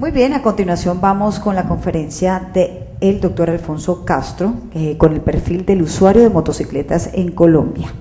Muy bien, a continuación vamos con la conferencia del doctor Alfonso Castro, con el perfil del usuario de motocicletas en Colombia.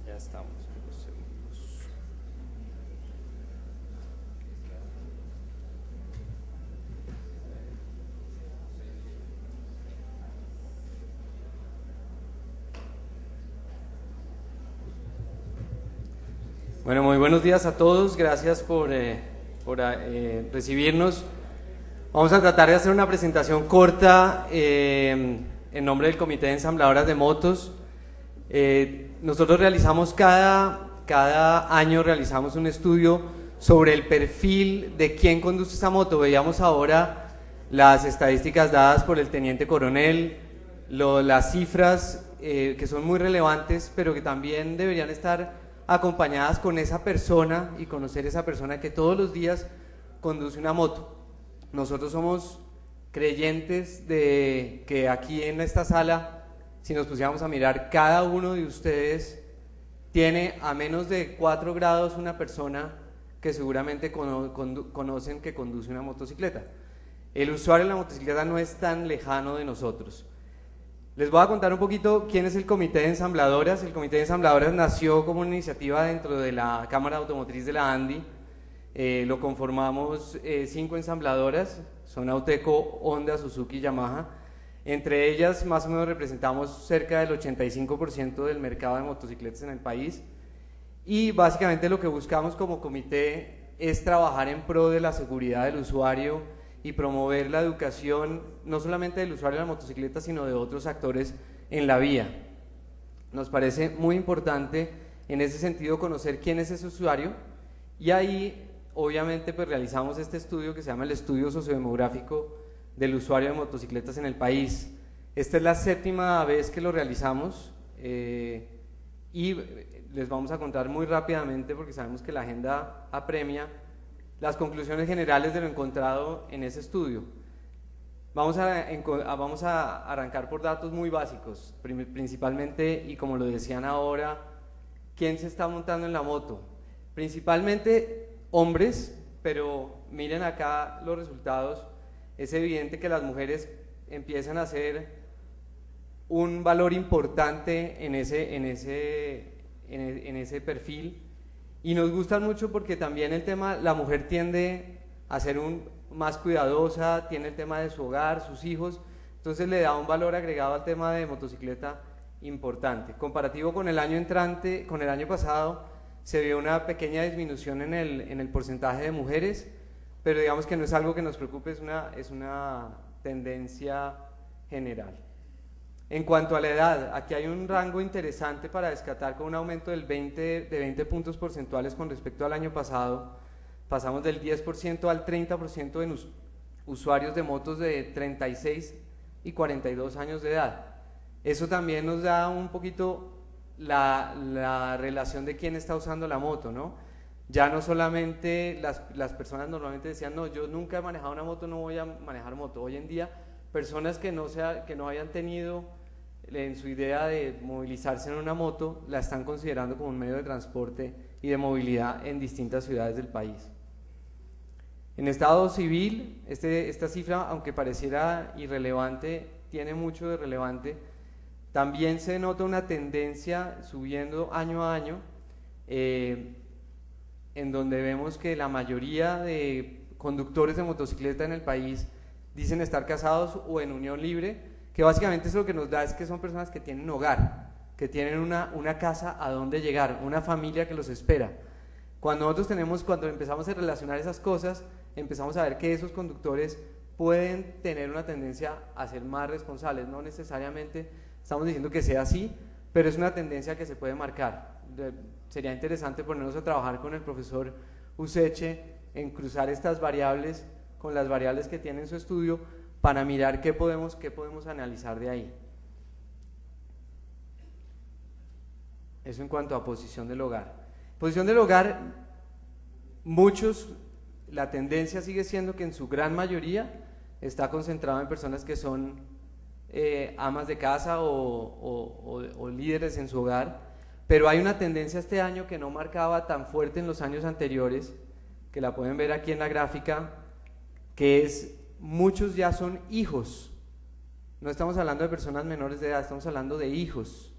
Ya estamos. Bueno, muy buenos días a todos. Gracias por recibirnos. Vamos a tratar de hacer una presentación corta en nombre del Comité de Ensambladoras de Motos. Nosotros realizamos cada año realizamos un estudio sobre el perfil de quién conduce esa moto. Veíamos ahora las estadísticas dadas por el teniente coronel, las cifras que son muy relevantes, pero que también deberían estar acompañadas con esa persona y conocer esa persona que todos los días conduce una moto. Nosotros somos creyentes de que aquí en esta sala, si nos pusiéramos a mirar, cada uno de ustedes tiene a menos de 4 grados una persona que seguramente conocen que conduce una motocicleta. El usuario de la motocicleta no es tan lejano de nosotros. Les voy a contar un poquito quién es el Comité de Ensambladoras. El Comité de Ensambladoras nació como una iniciativa dentro de la Cámara Automotriz de la ANDI. Lo conformamos 5 ensambladoras, son Auteco, Honda, Suzuki y Yamaha. Entre ellas más o menos representamos cerca del 85% del mercado de motocicletas en el país, y básicamente lo que buscamos como comité es trabajar en pro de la seguridad del usuario y promover la educación no solamente del usuario de la motocicleta, sino de otros actores en la vía. Nos parece muy importante en ese sentido conocer quién es ese usuario, y ahí obviamente pues realizamos este estudio que se llama el Estudio Sociodemográfico del Usuario de Motocicletas en el país. Esta es la 7ª vez que lo realizamos, y les vamos a contar muy rápidamente, porque sabemos que la agenda apremia, las conclusiones generales de lo encontrado en ese estudio. Vamos a arrancar por datos muy básicos, principalmente, y como lo decían ahora, ¿quién se está montando en la moto? Principalmente hombres, pero miren acá los resultados. Es evidente que las mujeres empiezan a ser un valor importante en ese perfil, y nos gustan mucho porque también el tema, la mujer tiende a ser más cuidadosa, tiene el tema de su hogar, sus hijos, entonces le da un valor agregado al tema de motocicleta importante. Comparativo con el año entrante, con el año pasado, se vio una pequeña disminución en el porcentaje de mujeres, pero digamos que no es algo que nos preocupe, es una tendencia general. En cuanto a la edad, aquí hay un rango interesante para descartar, con un aumento de 20 puntos porcentuales con respecto al año pasado. Pasamos del 10% al 30% en usuarios de motos de 36 y 42 años de edad. Eso también nos da un poquito la relación de quién está usando la moto, ¿no? Ya no solamente las personas normalmente decían, no, yo nunca he manejado una moto, no voy a manejar moto. Hoy en día, personas que no hayan tenido en su idea de movilizarse en una moto, la están considerando como un medio de transporte y de movilidad en distintas ciudades del país. En estado civil, esta cifra, aunque pareciera irrelevante, tiene mucho de relevante, También se nota una tendencia subiendo año a año, en donde vemos que la mayoría de conductores de motocicleta en el país dicen estar casados o en unión libre, que básicamente eso lo que nos da es que son personas que tienen hogar, que tienen una casa a donde llegar, una familia que los espera. Cuando empezamos a relacionar esas cosas, empezamos a ver que esos conductores pueden tener una tendencia a ser más responsables. No necesariamente estamos diciendo que sea así, pero es una tendencia que se puede marcar. Sería interesante ponernos a trabajar con el profesor Useche en cruzar estas variables con las variables que tiene en su estudio para mirar qué podemos analizar de ahí. Eso en cuanto a posición del hogar. Posición del hogar, la tendencia sigue siendo que en su gran mayoría está concentrado en personas que son amas de casa o líderes en su hogar, pero hay una tendencia este año que no marcaba tan fuerte en los años anteriores, que la pueden ver aquí en la gráfica, que es muchos ya son hijos. No estamos hablando de personas menores de edad, estamos hablando de hijos,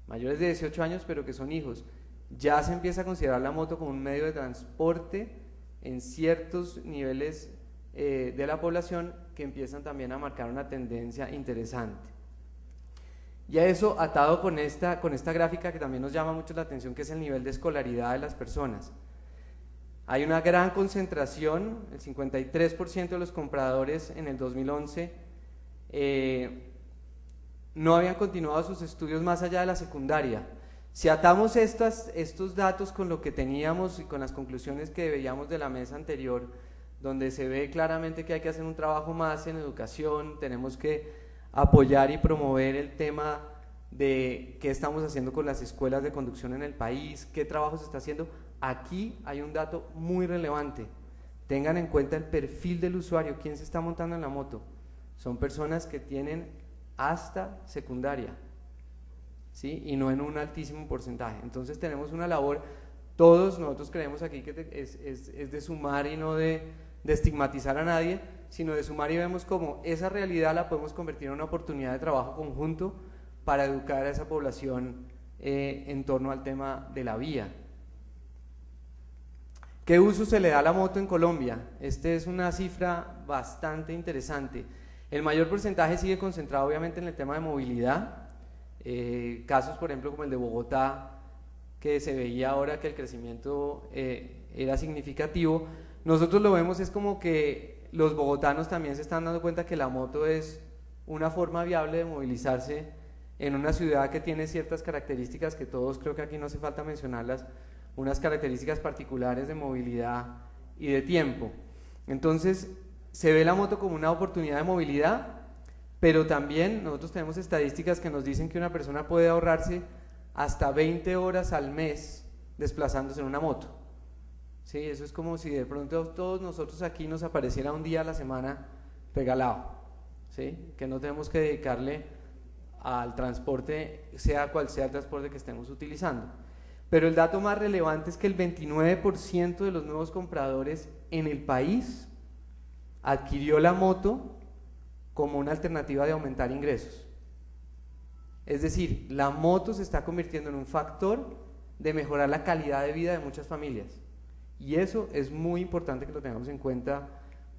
mayores de 18 años, pero que son hijos. Ya se empieza a considerar la moto como un medio de transporte en ciertos niveles de la población, que empiezan también a marcar una tendencia interesante. Y a eso, atado con esta gráfica que también nos llama mucho la atención, que es el nivel de escolaridad de las personas. Hay una gran concentración, el 53% de los compradores en el 2011 no habían continuado sus estudios más allá de la secundaria. Si atamos estos datos con lo que teníamos y con las conclusiones que veíamos de la mesa anterior, donde se ve claramente que hay que hacer un trabajo más en educación, tenemos que apoyar y promover el tema de qué estamos haciendo con las escuelas de conducción en el país, qué trabajo se está haciendo. Aquí hay un dato muy relevante. Tengan en cuenta el perfil del usuario. ¿Quién se está montando en la moto? Son personas que tienen hasta secundaria, ¿sí? Y no en un altísimo porcentaje. Entonces tenemos una labor, todos nosotros creemos aquí que es de sumar y no de estigmatizar a nadie, sino de sumar, y vemos cómo esa realidad la podemos convertir en una oportunidad de trabajo conjunto para educar a esa población en torno al tema de la vía. ¿Qué uso se le da a la moto en Colombia? Esta es una cifra bastante interesante. El mayor porcentaje sigue concentrado obviamente en el tema de movilidad, casos por ejemplo como el de Bogotá, que se veía ahora que el crecimiento era significativo. Nosotros lo vemos es como que los bogotanos también se están dando cuenta que la moto es una forma viable de movilizarse en una ciudad que tiene ciertas características que todos, creo que aquí no hace falta mencionarlas, unas características particulares de movilidad y de tiempo. Entonces se ve la moto como una oportunidad de movilidad, pero también nosotros tenemos estadísticas que nos dicen que una persona puede ahorrarse hasta 20 horas al mes desplazándose en una moto. Sí, eso es como si de pronto todos nosotros aquí nos apareciera un día a la semana regalado, ¿sí? Que no tenemos que dedicarle al transporte, sea cual sea el transporte que estemos utilizando. Pero el dato más relevante es que el 29% de los nuevos compradores en el país adquirió la moto como una alternativa de aumentar ingresos. Es decir, la moto se está convirtiendo en un factor de mejorar la calidad de vida de muchas familias. Y eso es muy importante que lo tengamos en cuenta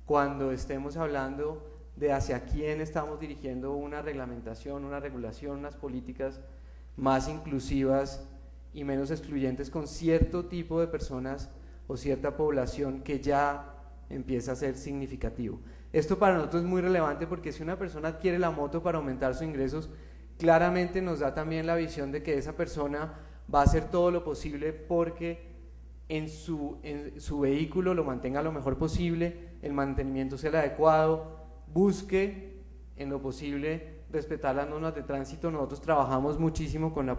cuando estemos hablando de hacia quién estamos dirigiendo una reglamentación, una regulación, unas políticas más inclusivas y menos excluyentes con cierto tipo de personas o cierta población que ya empieza a ser significativo. Esto para nosotros es muy relevante porque si una persona adquiere la moto para aumentar sus ingresos, claramente nos da también la visión de que esa persona va a hacer todo lo posible porque en su vehículo lo mantenga lo mejor posible, el mantenimiento sea el adecuado, busque en lo posible respetar las normas de tránsito. Nosotros trabajamos muchísimo con la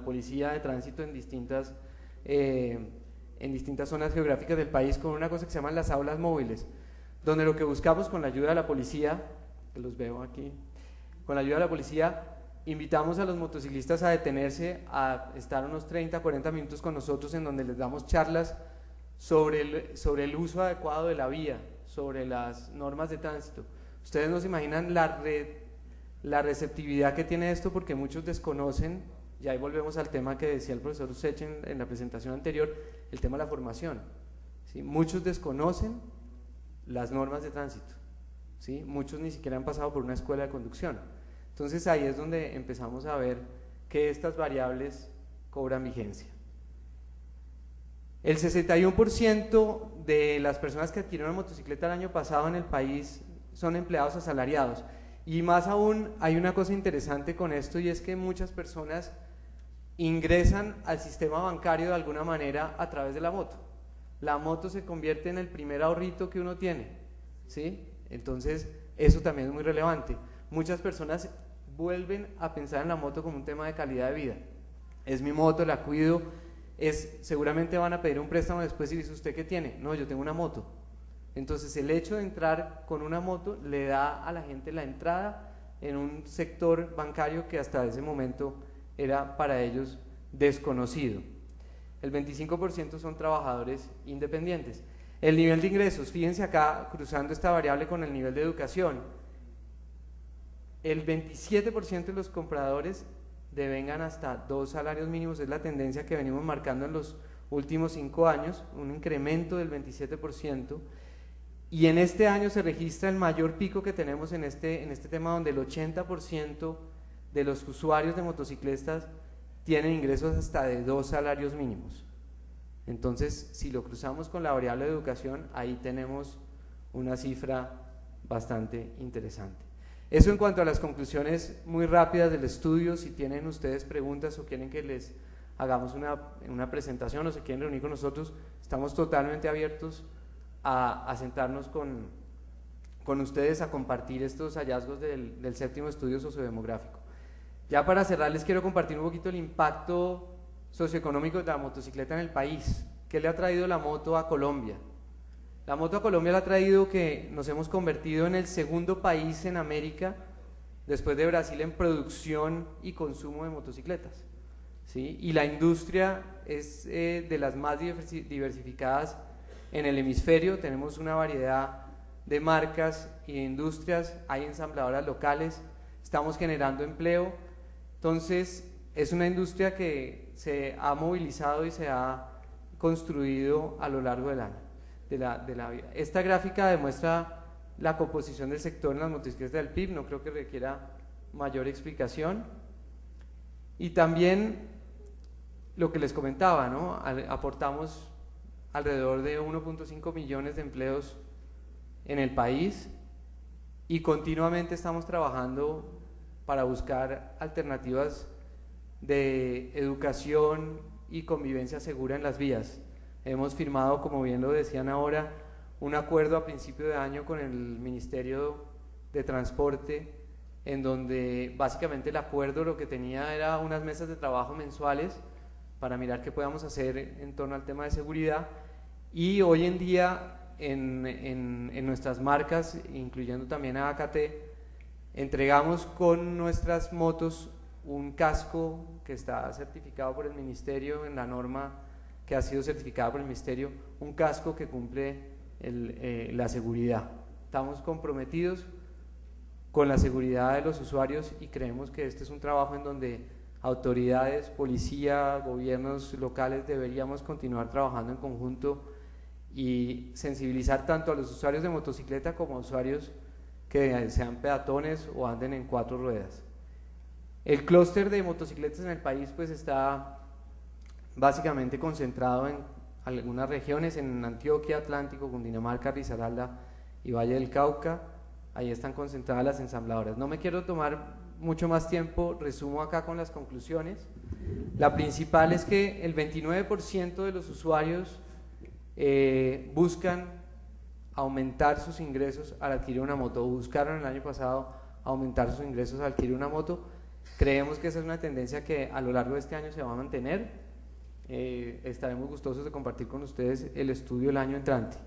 policía de tránsito en distintas zonas geográficas del país con una cosa que se llaman las aulas móviles, donde lo que buscamos con la ayuda de la policía, que los veo aquí, con la ayuda de la policía invitamos a los motociclistas a detenerse, a estar unos 30, 40 minutos con nosotros en donde les damos charlas sobre el uso adecuado de la vía, sobre las normas de tránsito. Ustedes no se imaginan la receptividad que tiene esto, porque muchos desconocen, y ahí volvemos al tema que decía el profesor Usech en la presentación anterior, el tema de la formación, ¿sí? Muchos desconocen las normas de tránsito, ¿sí? Muchos ni siquiera han pasado por una escuela de conducción. Entonces ahí es donde empezamos a ver que estas variables cobran vigencia. El 61% de las personas que adquirieron una motocicleta el año pasado en el país son empleados asalariados. Y más aún, hay una cosa interesante con esto, y es que muchas personas ingresan al sistema bancario de alguna manera a través de la moto. La moto se convierte en el primer ahorrito que uno tiene, ¿sí? Entonces, eso también es muy relevante. Muchas personas vuelven a pensar en la moto como un tema de calidad de vida. Es mi moto, la cuido, seguramente van a pedir un préstamo después y dice, ¿usted qué tiene? No, yo tengo una moto. Entonces el hecho de entrar con una moto le da a la gente la entrada en un sector bancario que hasta ese momento era para ellos desconocido. El 25% son trabajadores independientes. El nivel de ingresos, fíjense acá cruzando esta variable con el nivel de educación, el 27% de los compradores devengan hasta 2 salarios mínimos, es la tendencia que venimos marcando en los últimos 5 años, un incremento del 27%, y en este año se registra el mayor pico que tenemos en este tema, donde el 80% de los usuarios de motocicletas tienen ingresos hasta de 2 salarios mínimos. Entonces, si lo cruzamos con la variable de educación, ahí tenemos una cifra bastante interesante. Eso en cuanto a las conclusiones muy rápidas del estudio. Si tienen ustedes preguntas o quieren que les hagamos una presentación o se quieren reunir con nosotros, estamos totalmente abiertos a sentarnos con ustedes a compartir estos hallazgos del séptimo estudio sociodemográfico. Ya para cerrar les quiero compartir un poquito el impacto socioeconómico de la motocicleta en el país. ¿Qué le ha traído la moto a Colombia? La moto a Colombia le ha traído que nos hemos convertido en el segundo país en América, después de Brasil, en producción y consumo de motocicletas, ¿sí? Y la industria es de las más diversificadas en el hemisferio. Tenemos una variedad de marcas y de industrias, hay ensambladoras locales, estamos generando empleo. Entonces es una industria que se ha movilizado y se ha construido a lo largo del año, de la vida. Esta gráfica demuestra la composición del sector en las motocicletas del PIB, no creo que requiera mayor explicación. Y también lo que les comentaba, ¿no? Aportamos alrededor de 1.5 millones de empleos en el país y continuamente estamos trabajando para buscar alternativas de educación y convivencia segura en las vías. Hemos firmado, como bien lo decían ahora, un acuerdo a principio de año con el Ministerio de Transporte, en donde básicamente el acuerdo lo que tenía era unas mesas de trabajo mensuales para mirar qué podíamos hacer en torno al tema de seguridad. Y hoy en día en nuestras marcas, incluyendo también a AKT, entregamos con nuestras motos un casco que está certificado por el Ministerio en la norma que ha sido certificada por el Ministerio, un casco que cumple la seguridad. Estamos comprometidos con la seguridad de los usuarios y creemos que este es un trabajo en donde autoridades, policía, gobiernos locales deberíamos continuar trabajando en conjunto y sensibilizar tanto a los usuarios de motocicleta como a usuarios que sean peatones o anden en 4 ruedas. El clúster de motocicletas en el país pues está básicamente concentrado en algunas regiones, en Antioquia, Atlántico, Cundinamarca, Risaralda y Valle del Cauca. Ahí están concentradas las ensambladoras. No me quiero tomar mucho más tiempo, resumo acá con las conclusiones. La principal es que el 29% de los usuarios buscan aumentar sus ingresos al adquirir una moto, o buscaron el año pasado aumentar sus ingresos al adquirir una moto. Creemos que esa es una tendencia que a lo largo de este año se va a mantener. Estaremos gustosos de compartir con ustedes el estudio el año entrante.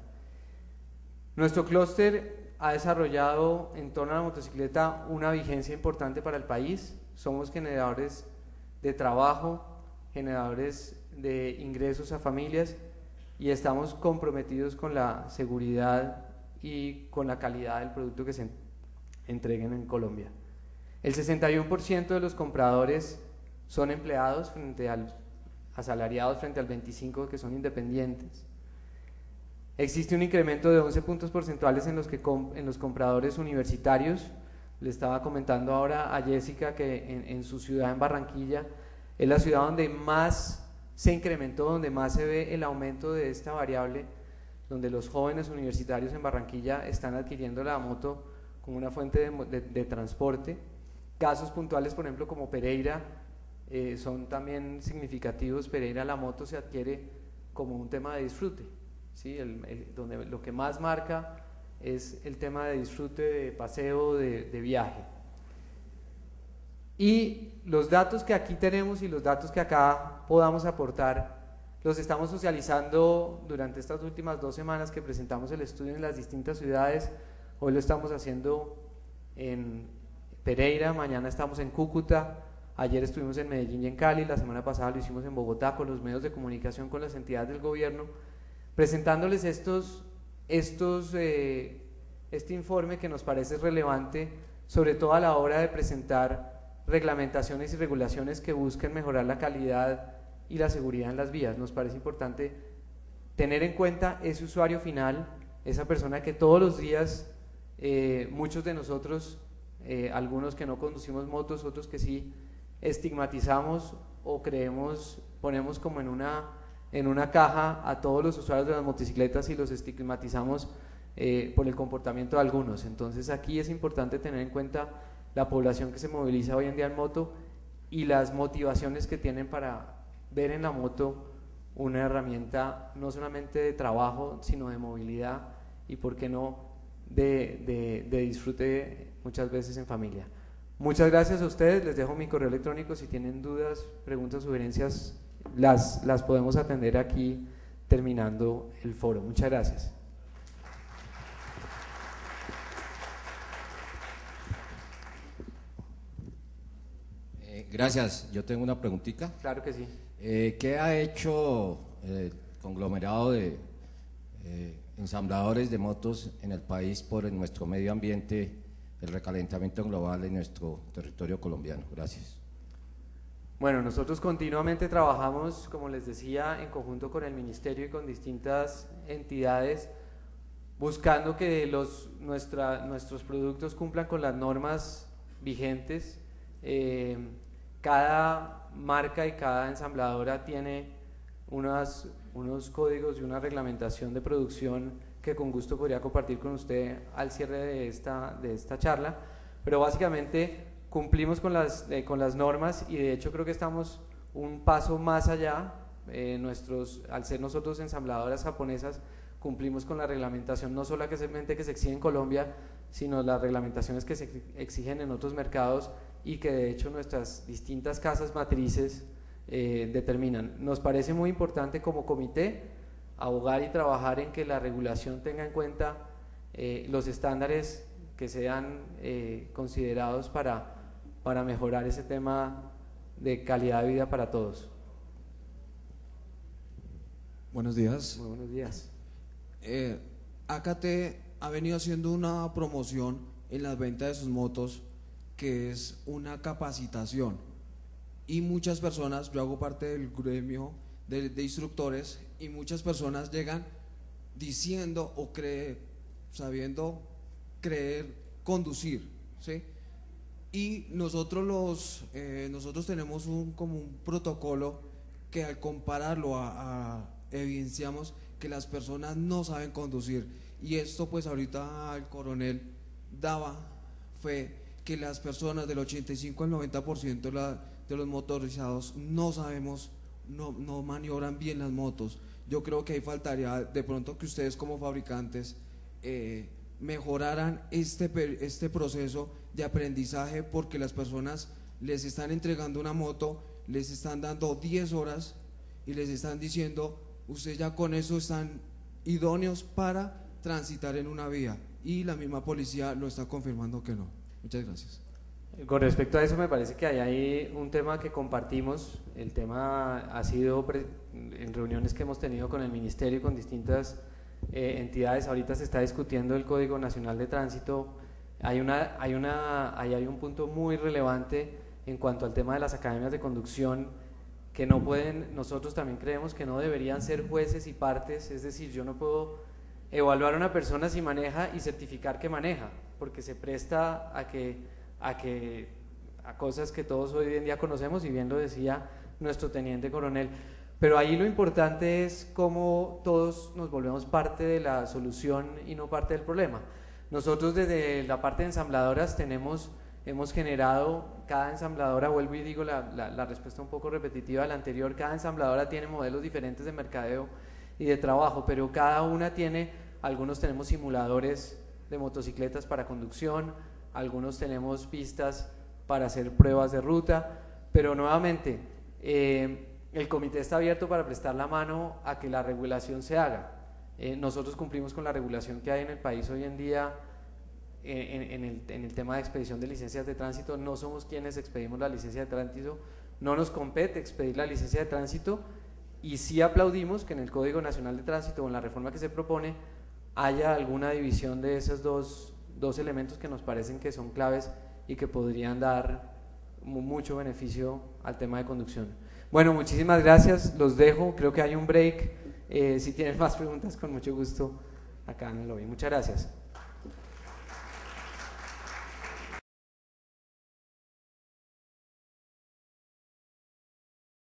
Nuestro clúster ha desarrollado en torno a la motocicleta una vigencia importante para el país. Somos generadores de trabajo, generadores de ingresos a familias y estamos comprometidos con la seguridad y con la calidad del producto que se entreguen en Colombia. El 61% de los compradores son empleados frente al asalariados, frente al 25% que son independientes. Existe un incremento de 11 puntos porcentuales en los compradores universitarios. Le estaba comentando ahora a Jessica que en su ciudad, en Barranquilla, es la ciudad donde más se incrementó, donde más se ve el aumento de esta variable, donde los jóvenes universitarios en Barranquilla están adquiriendo la moto como una fuente de transporte. Casos puntuales, por ejemplo, como Pereira, son también significativos. Pereira, la moto se adquiere como un tema de disfrute, ¿sí? Donde lo que más marca es el tema de disfrute, de paseo, de viaje. Y los datos que aquí tenemos y los datos que acá podamos aportar los estamos socializando durante estas últimas 2 semanas que presentamos el estudio en las distintas ciudades. Hoy lo estamos haciendo en Pereira, mañana estamos en Cúcuta, ayer estuvimos en Medellín y en Cali, la semana pasada lo hicimos en Bogotá con los medios de comunicación, con las entidades del gobierno, presentándoles este informe que nos parece relevante, sobre todo a la hora de presentar reglamentaciones y regulaciones que busquen mejorar la calidad y la seguridad en las vías. Nos parece importante tener en cuenta ese usuario final, esa persona que todos los días, muchos de nosotros, algunos que no conducimos motos, otros que sí, estigmatizamos o ponemos como en una caja a todos los usuarios de las motocicletas y los estigmatizamos por el comportamiento de algunos. Entonces aquí es importante tener en cuenta la población que se moviliza hoy en día en moto y las motivaciones que tienen para ver en la moto una herramienta no solamente de trabajo, sino de movilidad y, por qué no, de disfrute muchas veces en familia. Muchas gracias a ustedes, les dejo mi correo electrónico, si tienen dudas, preguntas, sugerencias, las podemos atender aquí terminando el foro. Muchas gracias. Gracias, yo tengo una preguntita. Claro que sí. ¿Qué ha hecho el conglomerado de ensambladores de motos en el país por nuestro medio ambiente, el recalentamiento global en nuestro territorio colombiano? Gracias. Bueno, nosotros continuamente trabajamos, como les decía, en conjunto con el Ministerio y con distintas entidades, buscando que nuestros productos cumplan con las normas vigentes. Cada marca y cada ensambladora tiene unos códigos y una reglamentación de producción que con gusto podría compartir con usted al cierre de esta charla, pero básicamente cumplimos con las normas y de hecho creo que estamos un paso más allá. Al ser nosotros ensambladoras japonesas, cumplimos con la reglamentación no solamente que se exige en Colombia, sino las reglamentaciones que se exigen en otros mercados y que de hecho nuestras distintas casas matrices determinan. Nos parece muy importante como comité abogar y trabajar en que la regulación tenga en cuenta los estándares que sean considerados para mejorar ese tema de calidad de vida para todos. Buenos días. Muy buenos días. AKT ha venido haciendo una promoción en las ventas de sus motos, que es una capacitación, y muchas personas, yo hago parte del gremio de instructores, y muchas personas llegan diciendo o sabiendo creer conducir, ¿sí? Y nosotros tenemos como un protocolo que al compararlo evidenciamos que las personas no saben conducir, y esto pues ahorita el coronel daba fe que las personas del 85 al 90% de los motorizados no sabemos, no maniobran bien las motos. Yo creo que ahí faltaría de pronto que ustedes como fabricantes mejoraran este proceso de aprendizaje, porque las personas les están entregando una moto, les están dando 10 horas y les están diciendo: ustedes ya con eso están idóneos para transitar en una vía, y la misma policía lo está confirmando que no. Muchas gracias. Con respecto a eso, me parece que hay ahí un tema que compartimos. El tema ha sido en reuniones que hemos tenido con el Ministerio y con distintas entidades. Ahorita se está discutiendo el Código Nacional de Tránsito Ahí hay un punto muy relevante en cuanto al tema de las academias de conducción, que no pueden, nosotros también creemos que no deberían ser jueces y partes, es decir, yo no puedo evaluar a una persona si maneja y certificar que maneja, porque se presta a cosas que todos hoy en día conocemos, y bien lo decía nuestro teniente coronel. Pero ahí lo importante es cómo todos nos volvemos parte de la solución y no parte del problema. Nosotros desde la parte de ensambladoras hemos generado, cada ensambladora, vuelvo y digo la respuesta un poco repetitiva de la anterior, cada ensambladora tiene modelos diferentes de mercadeo y de trabajo, pero cada una tiene, algunos tenemos simuladores de motocicletas para conducción, algunos tenemos pistas para hacer pruebas de ruta, pero nuevamente el comité está abierto para prestar la mano a que la regulación se haga. Nosotros cumplimos con la regulación que hay en el país hoy en día en el tema de expedición de licencias de tránsito. No somos quienes expedimos la licencia de tránsito, no nos compete expedir la licencia de tránsito, y sí aplaudimos que en el Código Nacional de Tránsito o en la reforma que se propone haya alguna división de esos dos elementos que nos parecen que son claves y que podrían dar mucho beneficio al tema de conducción. Bueno, muchísimas gracias, los dejo, creo que hay un break, si tienen más preguntas con mucho gusto acá en el lobby. Muchas gracias.